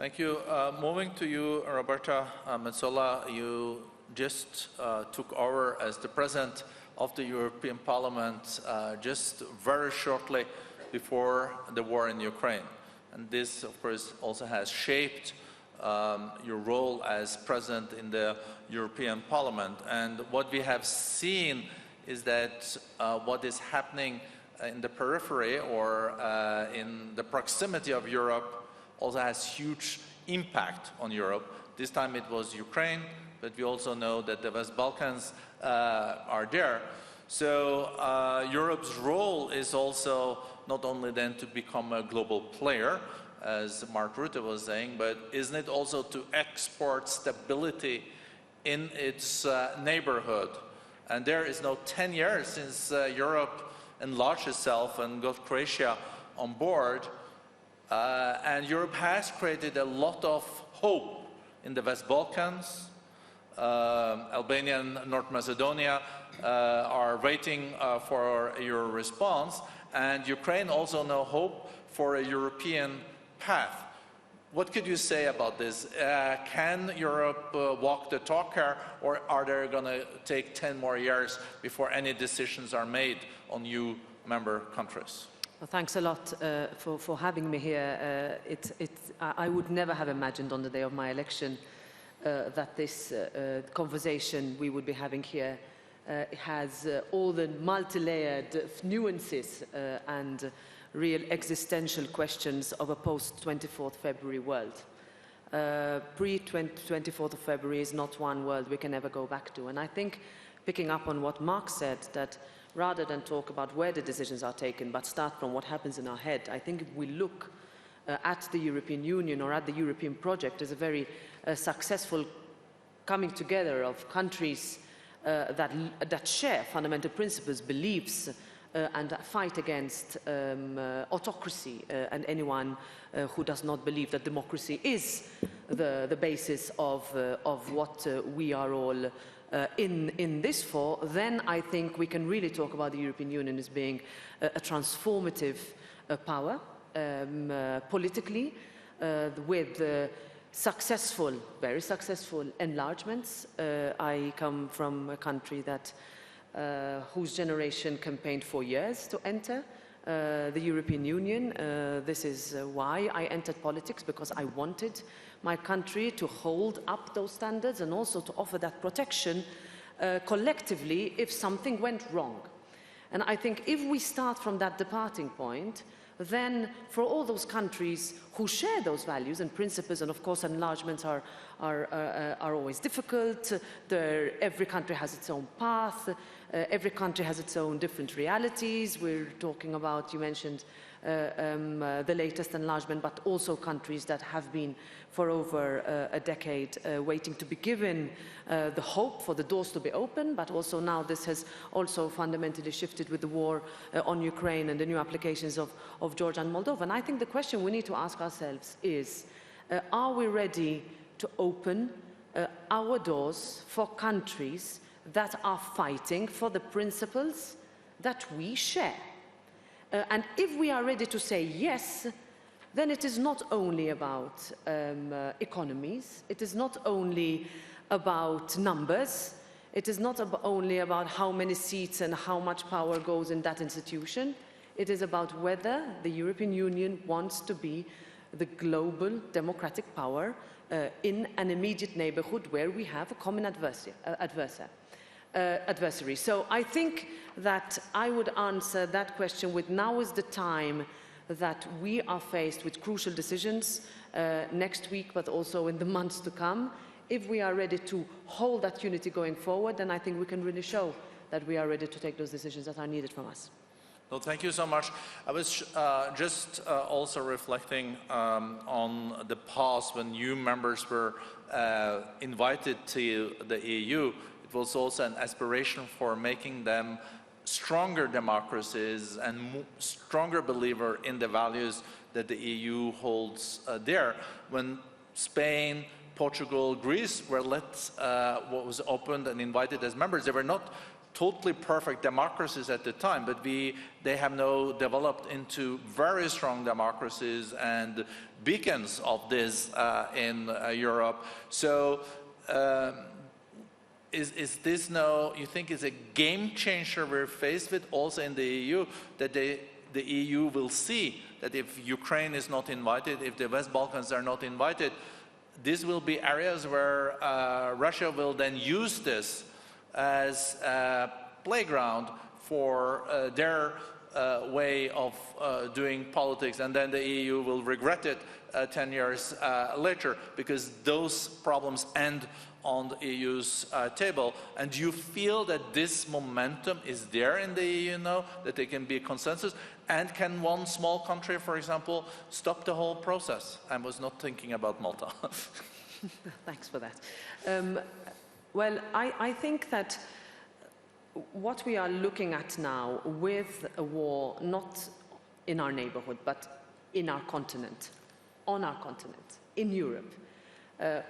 Thank you. Moving to you, Roberta Metsola, you just took over as the President of the European Parliament just very shortly before the war in Ukraine. And this, of course, also has shaped your role as President in the European Parliament. And what we have seen is that what is happening in the periphery or in the proximity of Europe also has huge impact on Europe. This time it was Ukraine, but we also know that the West Balkans are there. So Europe's role is also not only then to become a global player, as Mark Rutte was saying, but isn't it also to export stability in its neighborhood? And there is now 10 years since Europe enlarged itself and got Croatia on board. And Europe has created a lot of hope in the West Balkans. Albania and North Macedonia are waiting for your response. And Ukraine also now hope for a European path. What could you say about this? Can Europe walk the talk here, or are they going to take 10 more years before any decisions are made on new member countries? Well, thanks a lot for having me here. I would never have imagined on the day of my election that this conversation we would be having here has all the multi-layered nuances and real existential questions of a post-24th February world. Pre-24th of February is not one world we can ever go back to. And I think, picking up on what Mark said, that rather than talk about where the decisions are taken, but start from what happens in our head, I think if we look at the European Union or at the European project as a very successful coming together of countries that share fundamental principles, beliefs, and fight against autocracy and anyone who does not believe that democracy is the basis of what we are all in this for, then I think we can really talk about the European Union as being a transformative power politically with successful, very successful enlargements. I come from a country that whose generation campaigned for years to enter the European Union. This is why I entered politics, because I wanted my country to hold up those standards and also to offer that protection collectively if something went wrong. And I think if we start from that departing point, then for all those countries who share those values and principles, and of course enlargements are always difficult, every country has its own path, every country has its own different realities. We're talking about, you mentioned the latest enlargement, but also countries that have been for over a decade waiting to be given the hope for the doors to be open, but also now this has also fundamentally shifted with the war on Ukraine and the new applications of Georgia and Moldova. And I think the question we need to ask ourselves is, are we ready to open our doors for countries that are fighting for the principles that we share? And if we are ready to say yes, then it is not only about economies, it is not only about numbers, it is not only about how many seats and how much power goes in that institution. It is about whether the European Union wants to be the global democratic power in an immediate neighborhood where we have a common adversary. So I think that I would answer that question with now is the time that we are faced with crucial decisions next week, but also in the months to come. If we are ready to hold that unity going forward, then I think we can really show that we are ready to take those decisions that are needed from us. Well, thank you so much. I was just also reflecting on the past when new members were invited to the EU. It was also an aspiration for making them stronger democracies and stronger believer in the values that the EU holds there. When Spain, Portugal, Greece were what was opened and invited as members, they were not totally perfect democracies at the time, but they have now developed into very strong democracies and beacons of this in Europe. So is this now, you think, is a game changer we're faced with also in the EU, that the EU will see that if Ukraine is not invited, if the West Balkans are not invited, these will be areas where Russia will then use this as a playground for their way of doing politics, and then the EU will regret it 10 years later, because those problems end on the EU's table. And do you feel that this momentum is there in the EU now, that there can be a consensus? And can one small country, for example, stop the whole process? I was not thinking about Malta. Thanks for that. Well, I think that what we are looking at now with a war, not in our neighborhood, but in our continent, on our continent, in Europe,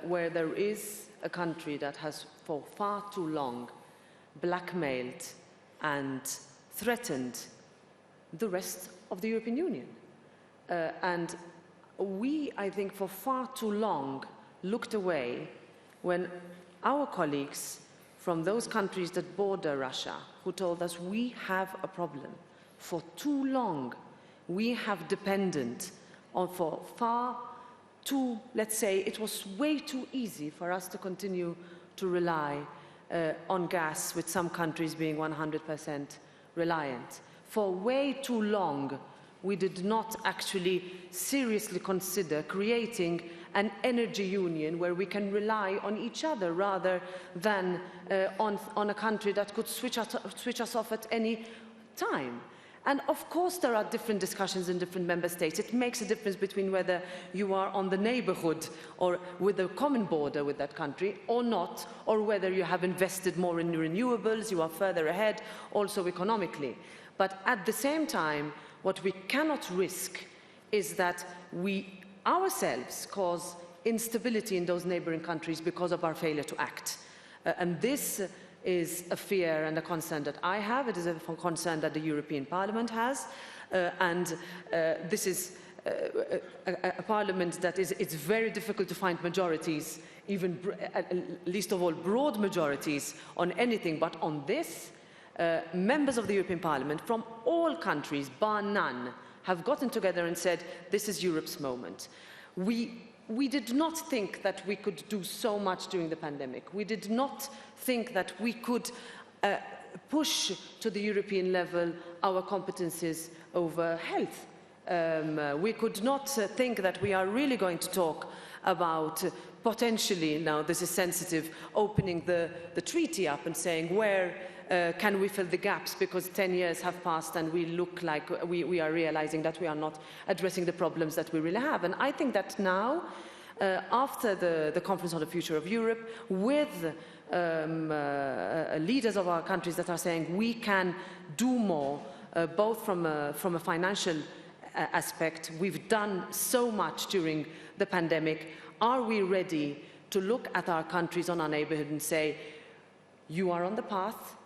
where there is a country that has for far too long blackmailed and threatened the rest of the European Union. And we, I think, for far too long looked away when our colleagues from those countries that border Russia, who told us we have a problem. For too long, we have depended on for far too, let's say, it was way too easy for us to continue to rely on gas, with some countries being 100% reliant. For way too long, we did not actually seriously consider creating an energy union where we can rely on each other rather than on a country that could switch us off at any time. And of course there are different discussions in different member states. It makes a difference between whether you are on the neighborhood or with a common border with that country or not, or whether you have invested more in renewables, you are further ahead also economically. But at the same time, what we cannot risk is that we ourselves cause instability in those neighboring countries because of our failure to act. And this is a fear and a concern that I have. It is a concern that the European Parliament has. This is a parliament that it's very difficult to find majorities, even least of all broad majorities on anything, but on this, members of the European Parliament from all countries, bar none, have gotten together and said, this is Europe's moment. We did not think that we could do so much during the pandemic. We did not think that we could push to the European level our competencies over health. We could not think that we are really going to talk about potentially, now this is sensitive, opening the treaty up and saying where can we fill the gaps, because 10 years have passed and we look like we are realizing that we are not addressing the problems that we really have. And I think that now, after the Conference on the Future of Europe, with leaders of our countries that are saying we can do more, both from a financial aspect, we've done so much during the pandemic, are we ready to look at our countries on our neighborhood and say, you are on the path,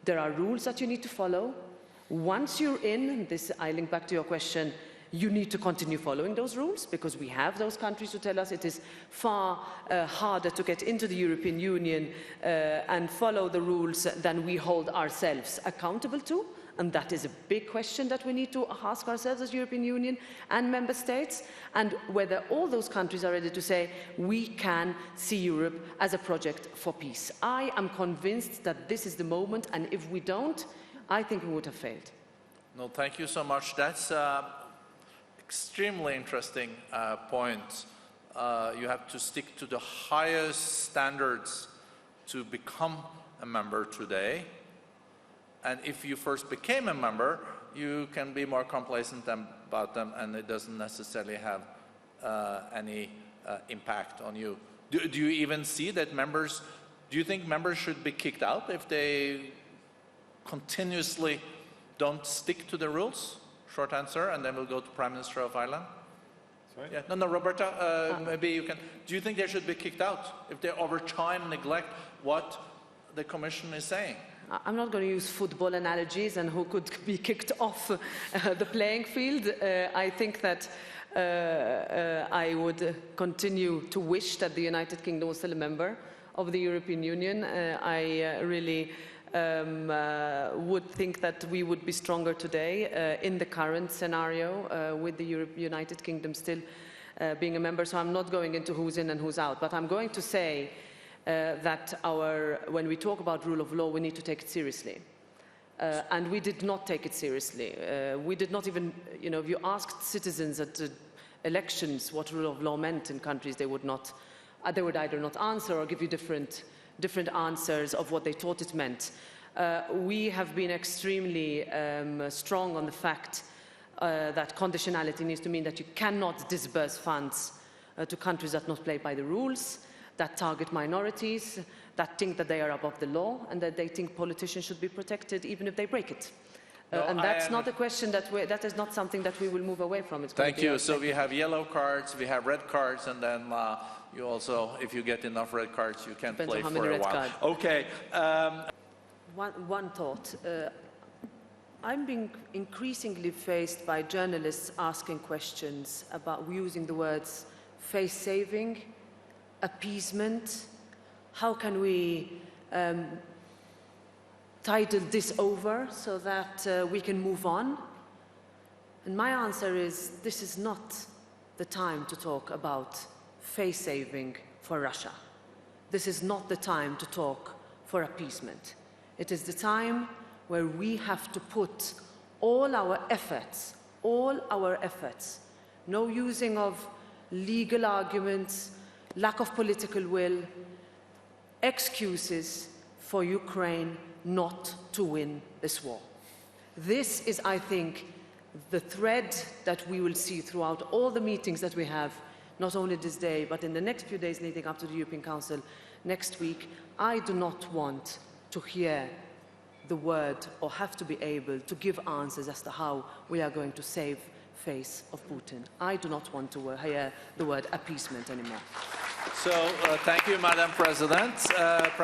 there are rules that you need to follow. Once you're in, this I link back to your question, you need to continue following those rules, because we have those countries who tell us it is far harder to get into the European Union and follow the rules than we hold ourselves accountable to. And that is a big question that we need to ask ourselves as European Union and member states, and whether all those countries are ready to say, we can see Europe as a project for peace. I am convinced that this is the moment, and if we don't, I think we would have failed. No, thank you so much. That's extremely interesting point. You have to stick to the highest standards to become a member today. And if you first became a member, you can be more complacent about them, and it doesn't necessarily have any impact on you. Do you even see that members, do you think members should be kicked out if they continuously don't stick to the rules? Short answer, and then we'll go to Prime Minister of Ireland. Sorry? Yeah. No, Roberta, maybe you can. Do you think they should be kicked out if they over time neglect what the Commission is saying? I'm not going to use football analogies and who could be kicked off the playing field. I think that I would continue to wish that the United Kingdom was still a member of the European Union. I really would think that we would be stronger today in the current scenario with the United Kingdom still being a member. So I'm not going into who's in and who's out, but I'm going to say that when we talk about rule of law, we need to take it seriously. And we did not take it seriously. We did not even, if you asked citizens at elections what rule of law meant in countries, they would either not answer or give you different answers of what they thought it meant. We have been extremely strong on the fact that conditionality needs to mean that you cannot disburse funds to countries that not play by the rules, that target minorities, that think that they are above the law, and that they think politicians should be protected even if they break it. And that's not a question that is not something that we will move away from. Thank you. So we have yellow cards, we have red cards, and then you also, if you get enough red cards, you can play for a while. Okay. One thought. I'm being increasingly faced by journalists asking questions about using the words face-saving, appeasement. How can we tidal this over so that we can move on? And my answer is, this is not the time to talk about face-saving for Russia. This is not the time to talk for appeasement. It is the time where we have to put all our efforts, no using of legal arguments, lack of political will, excuses for Ukraine not to win this war. This is, I think, the thread that we will see throughout all the meetings that we have, not only this day, but in the next few days leading up to the European Council next week. I do not want to hear the word or have to be able to give answers as to how we are going to save face of Putin. I do not want to hear the word appeasement anymore. So thank you, Madam President.